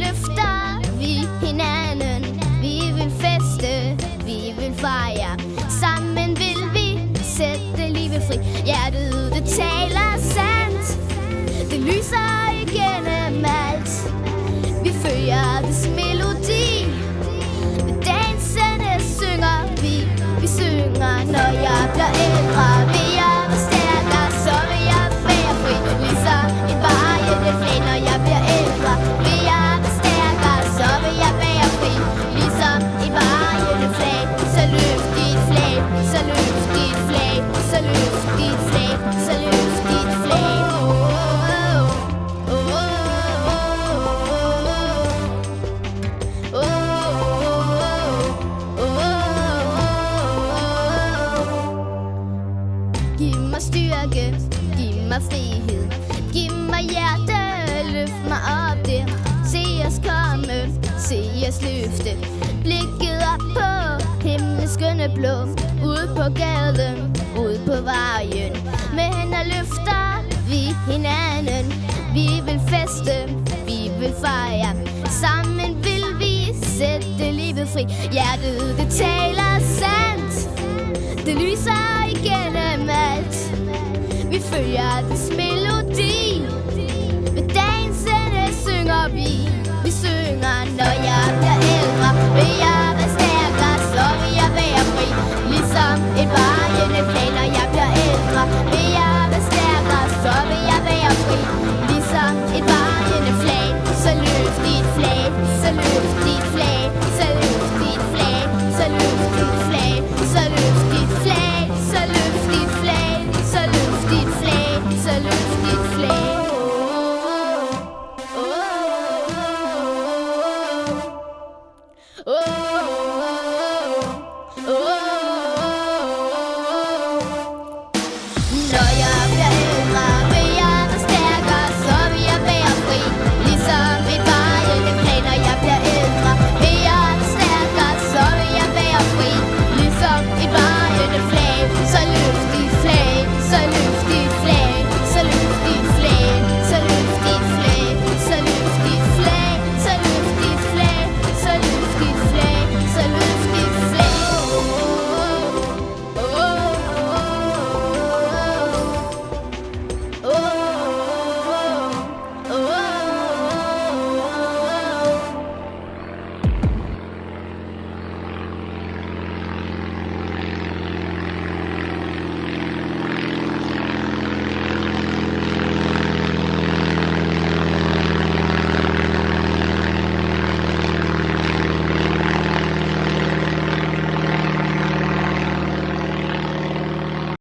løfter vi hinanden. Vi vil feste, vi vil fejre. Sammen vil vi sætte livet fri. Hjertet, det taler sandt. Det lyser igennem alt. Vi følger dets melodi. Dansende synger vi. Vi synger, når jeg bliver ældre. Vil jeg være stærkere, så vil jeg være fri. Ligesom en varje flæ, når jeg bliver ældre. Vil jeg være stærkere, så vil jeg være fri. Ligesom en varje flæ. Så løft dit flag, så løft dit flag, så løft dit flag, så løft dit flag. Giv mig styrke, giv mig frihed. Giv mig hjerte, løft mig op der. Se os komme, se os løfte. Blikket op på himlen skønne blå. Ud på gaden, ud på vejen. Med hænder løfter vi hinanden. Vi vil feste, vi vil fejre. Sammen vil vi sætte livet fri. Hjertet, det taler